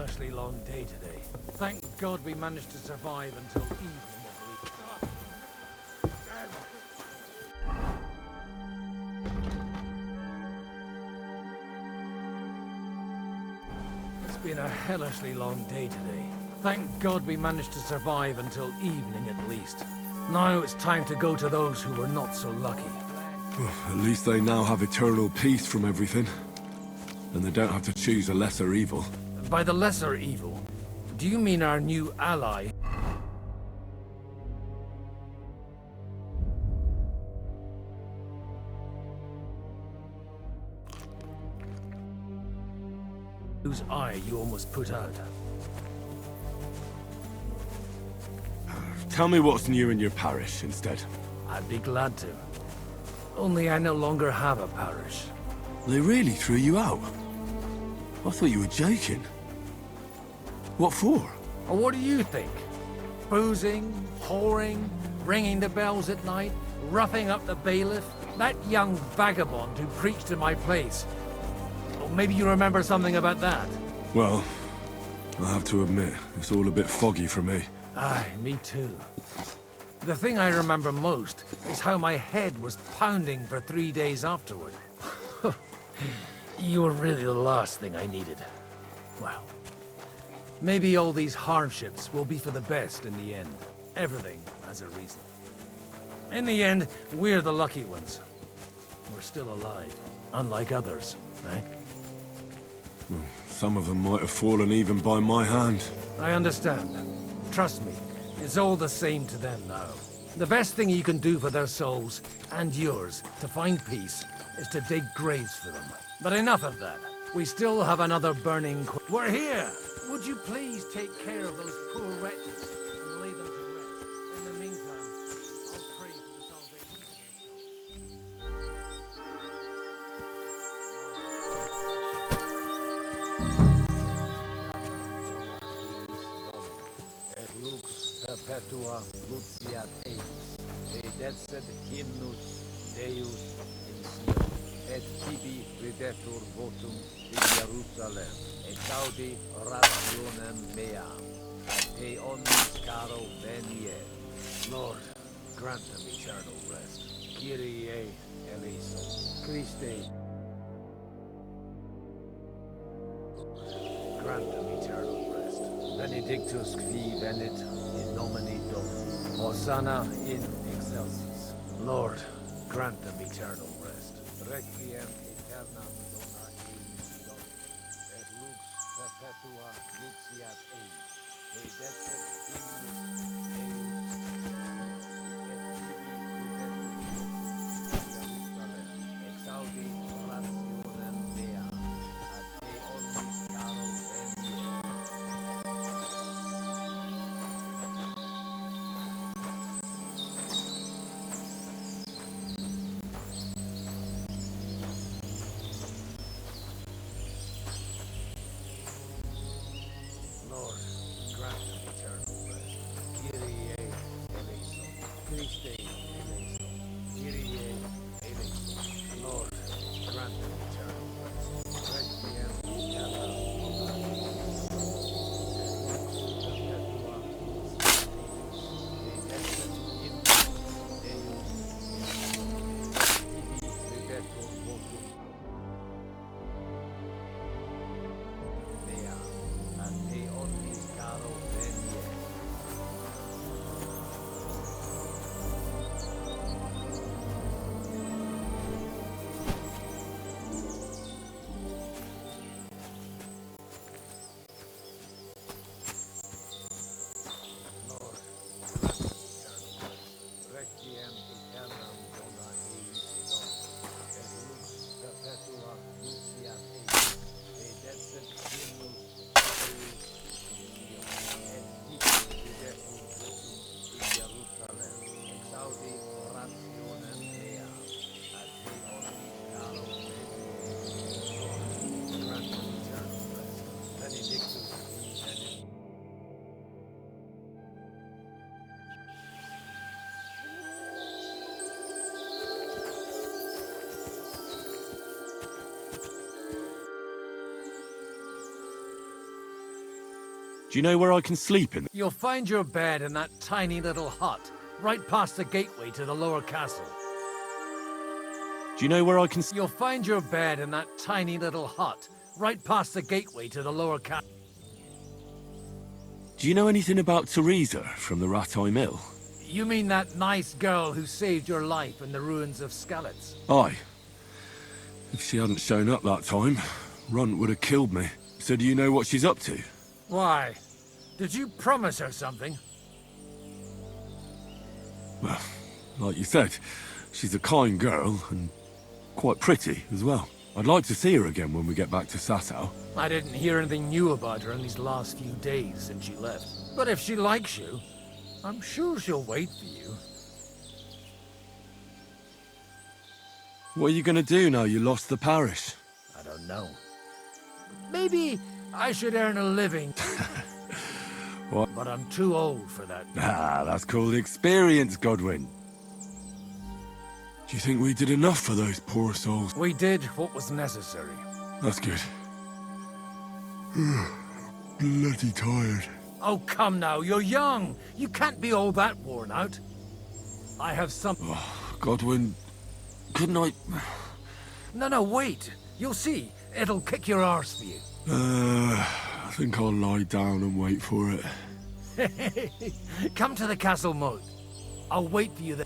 hellishly long day today. Thank God we managed to survive until evening at least. It's been a hellishly long day today. Thank God we managed to survive until evening at least. Now it's time to go to those who were not so lucky. At least they now have eternal peace from everything. And they don't have to choose a lesser evil. By the lesser evil, do you mean our new ally? Whose eye you almost put out? Tell me what's new in your parish instead. I'd be glad to. Only I no longer have a parish. They really threw you out? I thought you were joking. What for? Or what do you think? Boozing, whoring, ringing the bells at night, roughing up the bailiff? That young vagabond who preached in my place. Or maybe you remember something about that? Well, I have to admit, it's all a bit foggy for me. Aye, me too. The thing I remember most is how my head was pounding for 3 days afterward. You were really the last thing I needed. Well, maybe all these hardships will be for the best in the end. Everything has a reason. In the end, we're the lucky ones. We're still alive, unlike others, eh? Some of them might have fallen even by my hand. I understand. Trust me, it's all the same to them now. The best thing you can do for their souls, and yours, to find peace, is to dig graves for them. But enough of that. We still have another burning We're here! Would you please take care of those poor wretches and lay them to rest? In the meantime, I'll pray for the salvation. Et lux perpetua luciat eis, dedecet hymnus Deus in Sion, et tibi videtur votum in Jerusalem, et gaudi rationem meam, et te omnis caro venie. Lord, grant them eternal rest. Kyrie eleison, Christe. Grant them eternal rest. Benedictus qui venit in nomine Domini. Hosanna in excelsis. Lord, grant them eternal rest. Requiem aeternam dona eis Domini. Et lux perpetua luciat eis. Dedecet hymnus Deus. Et tibi videtur exaudi rationem mea. Ad te omnis caro venie. Lord, grant them eternal rest. Kyrie eleison, Christe eleison, Kyrie eleison. Lord, grant them eternal rest. Requiem aeternam dona eis Domini. Perpetua luciat eis. Dedecet hymnus Deus in Sion. Tibi videtur votum mea. Ad te omnis caro venie. Do you know where I can sleep in? You'll find your bed in that tiny little hut, right past the gateway to the lower castle. Do you know where I can... You'll find your bed in that tiny little hut, right past the gateway to the lower castle. Do you know anything about Teresa from the Rattay Mill? You mean that nice girl who saved your life in the ruins of Skalitz? Aye. If she hadn't shown up that time, Runt would have killed me. So do you know what she's up to? Why? Did you promise her something? Well, like you said, she's a kind girl and quite pretty as well. I'd like to see her again when we get back to Sasau. I didn't hear anything new about her in these last few days since she left. But if she likes you, I'm sure she'll wait for you. What are you gonna do now you lost the parish? I don't know. Maybe I should earn a living. What? But I'm too old for that. Ah, that's called experience, Godwin. Do you think we did enough for those poor souls? We did what was necessary. That's good. Bloody tired. Oh, come now, you're young. You can't be all that worn out. I have some... Oh, Godwin, couldn't I... No, wait. You'll see. It'll kick your arse for you. I think I'll lie down and wait for it. Come to the castle moat. I'll wait for you there.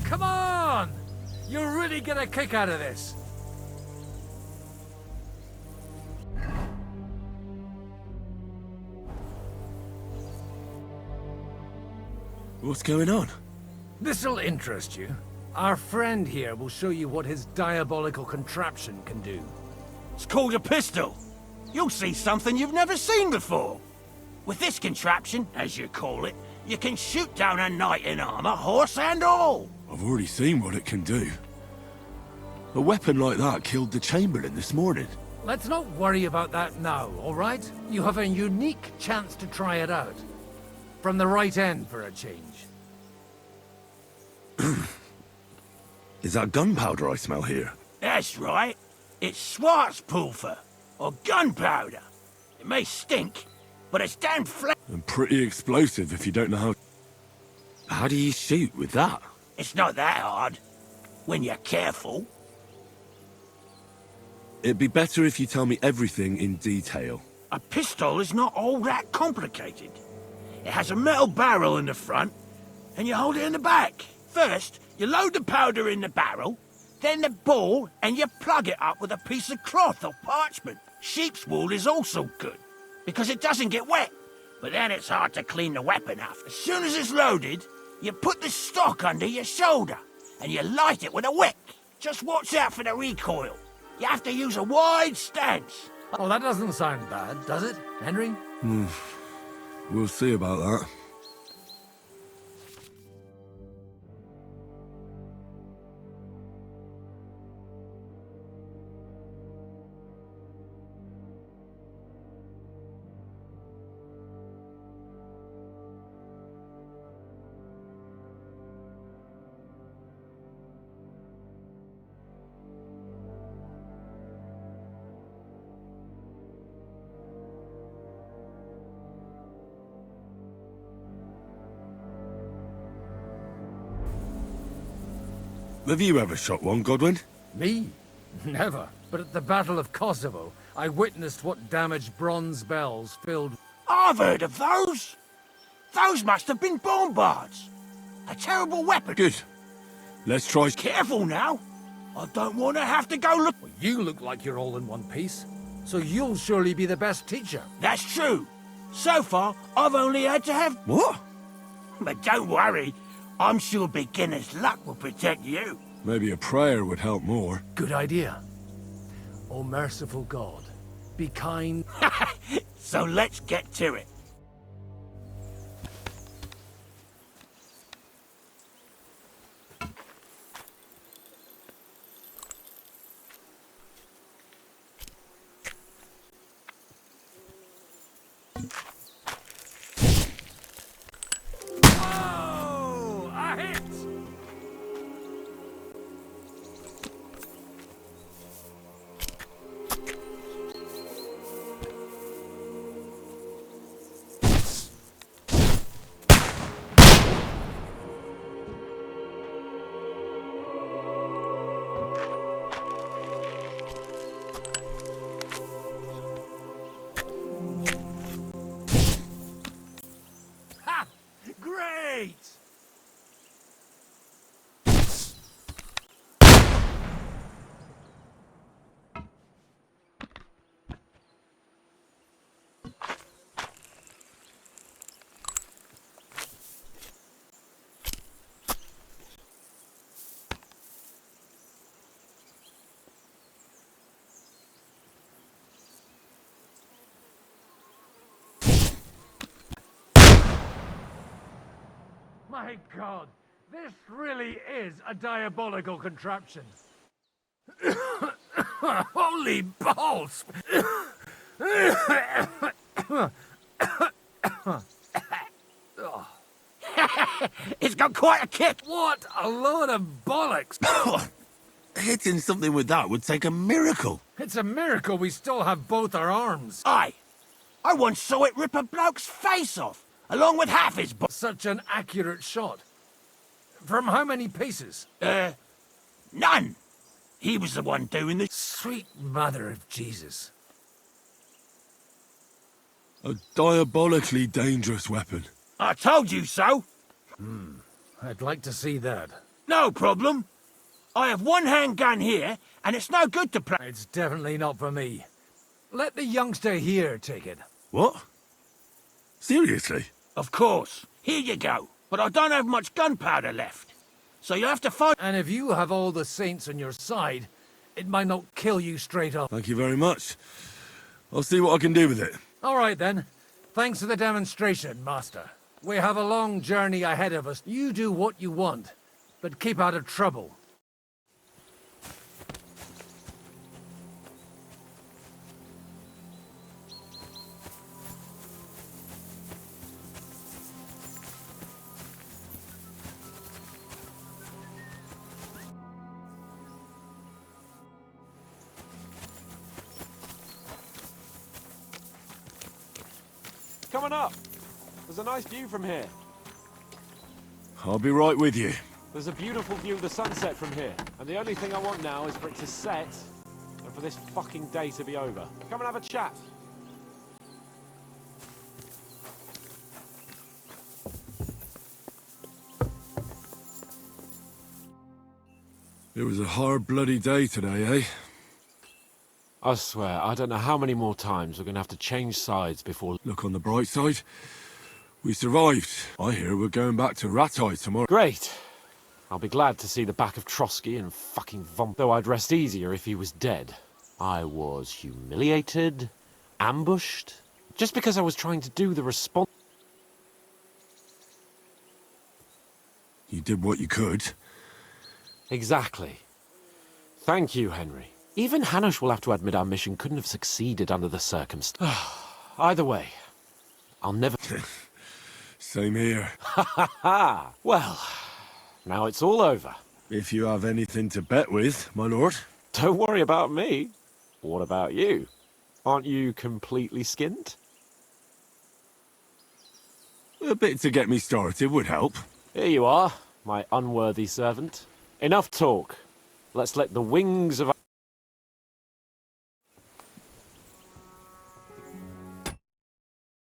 Come on! You'll really get a kick out of this. What's going on? This'll interest you. Our friend here will show you what his diabolical contraption can do. It's called a pistol. You'll see something you've never seen before. With this contraption, as you call it, you can shoot down a knight in armor, horse and all. I've already seen what it can do. A weapon like that killed the Chamberlain this morning. Let's not worry about that now, all right? You have a unique chance to try it out. From the right end for a change. Is that gunpowder I smell here? That's right. It's Schwarzpulver, or gunpowder. It may stink, but it's damn And pretty explosive if you don't know how... How do you shoot with that? It's not that hard, when you're careful. It'd be better if you tell me everything in detail. A pistol is not all that complicated. It has a metal barrel in the front, and you hold it in the back. First, you load the powder in the barrel, then the ball, and you plug it up with a piece of cloth or parchment. Sheep's wool is also good, because it doesn't get wet. But then it's hard to clean the weapon after. As soon as it's loaded, you put the stock under your shoulder, and you light it with a wick. Just watch out for the recoil. You have to use a wide stance. Oh, that doesn't sound bad, does it, Henry? We'll see about that. Have you ever shot one, Godwin? Me? Never. But at the Battle of Kosovo, I witnessed what damage bronze bells filled... I've heard of those. Those must have been Bombards. A terrible weapon. Good. Let's try... Careful now. I don't want to have to go look... Well, you look like you're all in one piece, so you'll surely be the best teacher. That's true. So far, I've only had to have... What? But don't worry. I'm sure beginner's luck will protect you. Maybe a prayer would help more. Good idea. O merciful God, be kind... So let's get to it. Oh, a hit! Ha! Great! My God, this really is a diabolical contraption. Holy balls! It's got quite a kick. What a load of bollocks! Hitting something with that would take a miracle. It's a miracle we still have both our arms. Aye. I once saw it rip a bloke's face off, along with half his body. Such an accurate shot. From how many paces? None. He was the one doing the... Sweet mother of Jesus. A diabolically dangerous weapon. I told you so. I'd like to see that. No problem. I have one handgun here, and it's no good to play. It's definitely not for me. Let the youngster here take it. What? Seriously? Of course. Here you go. But I don't have much gunpowder left. So you have to find... And if you have all the saints on your side, it might not kill you straight off. Thank you very much. I'll see what I can do with it. All right, then. Thanks for the demonstration, Master. We have a long journey ahead of us. You do what you want, but keep out of trouble. coming up. There's a nice view from here. I'll be right with you. There's a beautiful view of the sunset from here. And the only thing I want now is for it to set and for this fucking day to be over. Come and have a chat. It was a hard bloody day today, eh? I swear, I don't know how many more times we're going to have to change sides before... Look on the bright side. We survived. I hear we're going back to Ratai tomorrow. Great. I'll be glad to see the back of Trotsky and fucking Vom... Though I'd rest easier if he was dead. I was humiliated, ambushed, just because I was trying to do the response... You did what you could. Exactly. Thank you, Henry. Even Hanush will have to admit our mission couldn't have succeeded under the circumstances. Either way, I'll never... Same here. Ha ha ha! Well, now it's all over. If you have anything to bet with, my lord. Don't worry about me. What about you? Aren't you completely skinned? A bit to get me started would help. Here you are, my unworthy servant. Enough talk. Let's let the wings of...